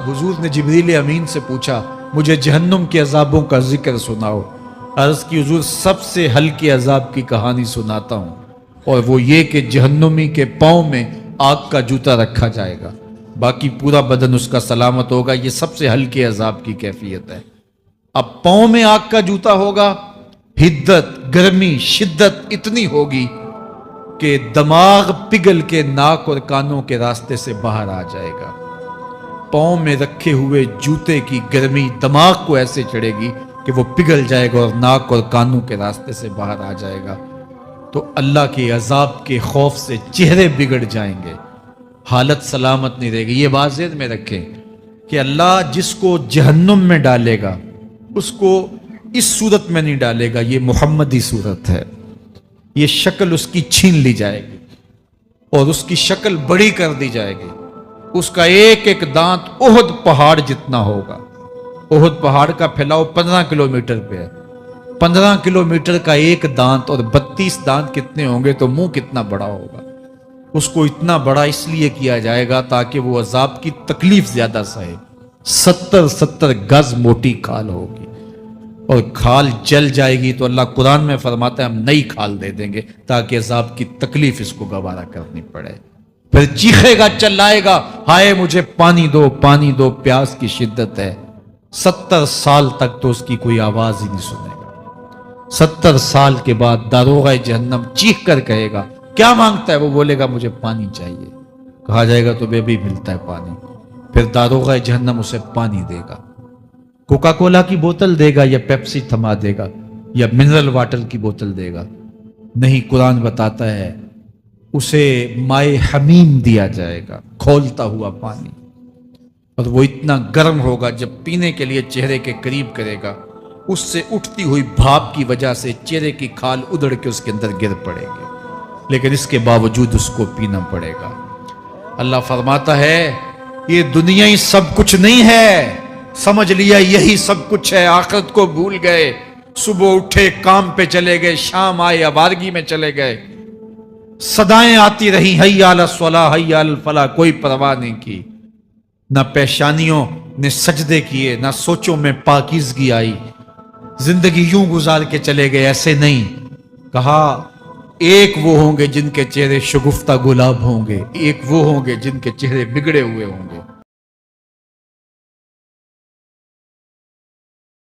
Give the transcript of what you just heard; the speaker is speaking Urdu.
حضور نے جبریل امین سے پوچھا مجھے جہنم کے عذابوں کا ذکر سناؤ۔ عرض کی حضور سب سے ہلکے عذاب کی کہانی سناتا ہوں، اور وہ یہ کہ جہنمی کے پاؤں میں آگ کا جوتا رکھا جائے گا، باقی پورا بدن اس کا سلامت ہوگا۔ یہ سب سے ہلکے عذاب کی کیفیت ہے۔ اب پاؤں میں آگ کا جوتا ہوگا، حدت، گرمی، شدت اتنی ہوگی کہ دماغ پگھل کے ناک اور کانوں کے راستے سے باہر آ جائے گا۔ پاؤں میں رکھے ہوئے جوتے کی گرمی دماغ کو ایسے چڑھے گی کہ وہ پگھل جائے گا اور ناک اور کانوں کے راستے سے باہر آ جائے گا۔ تو اللہ کے عذاب کے خوف سے چہرے بگڑ جائیں گے، حالت سلامت نہیں رہے گی۔ یہ بات ذہن میں رکھیں کہ اللہ جس کو جہنم میں ڈالے گا اس کو اس صورت میں نہیں ڈالے گا، یہ محمدی صورت ہے۔ یہ شکل اس کی چھین لی جائے گی اور اس کی شکل بڑی کر دی جائے گی۔ اس کا ایک ایک دانت احد پہاڑ جتنا ہوگا۔ احد پہاڑ کا پھیلاؤ 15 کلومیٹر پہ ہے۔ 15 کلومیٹر کا ایک دانت اور 32 دانت کتنے ہوں گے تو منہ کتنا بڑا ہوگا۔ اس کو اتنا بڑا اس لیے کیا جائے گا تاکہ وہ عذاب کی تکلیف زیادہ سہے۔ 70 گز موٹی کھال ہوگی اور کھال جل جائے گی تو اللہ قرآن میں فرماتا ہے ہم نئی کھال دے دیں گے تاکہ عذاب کی تکلیف اس کو گوارا کرنی پڑے۔ پھر چیخے گا، چلائے گا، ہائے مجھے پانی دو، پانی دو، پیاس کی شدت ہے۔ 70 سال تک تو اس کی کوئی آواز ہی نہیں سنے گا۔ 70 سال کے بعد داروغہ جہنم چیخ کر کہے گا کیا مانگتا ہے؟ وہ بولے گا مجھے پانی چاہیے۔ کہا جائے گا تو بے بھی ملتا ہے پانی۔ پھر داروغہ جہنم اسے پانی دے گا، کوکا کولا کی بوتل دے گا یا پیپسی تھما دے گا یا منرل واٹر کی بوتل دے گا؟ نہیں، قرآن بتاتا ہے اسے مائے حمیم دیا جائے گا، کھولتا ہوا پانی، اور وہ اتنا گرم ہوگا جب پینے کے لیے چہرے کے قریب کرے گا اس سے اٹھتی ہوئی بھاپ کی وجہ سے چہرے کی کھال ادڑ کے اس کے اندر گر پڑے گی، لیکن اس کے باوجود اس کو پینا پڑے گا۔ اللہ فرماتا ہے یہ دنیا ہی سب کچھ نہیں ہے، سمجھ لیا یہی سب کچھ ہے، آخرت کو بھول گئے، صبح اٹھے کام پہ چلے گئے، شام آئے آوارگی میں چلے گئے، صدائیں آتی رہی حی علی الصلاح حی علی الفلاح، کوئی پرواہ نہیں کی، نہ پیشانیوں نے سجدے کیے، نہ سوچوں میں پاکیزگی آئی، زندگی یوں گزار کے چلے گئے۔ ایسے نہیں، کہا ایک وہ ہوں گے جن کے چہرے شگفتہ گلاب ہوں گے، ایک وہ ہوں گے جن کے چہرے بگڑے ہوئے ہوں گے۔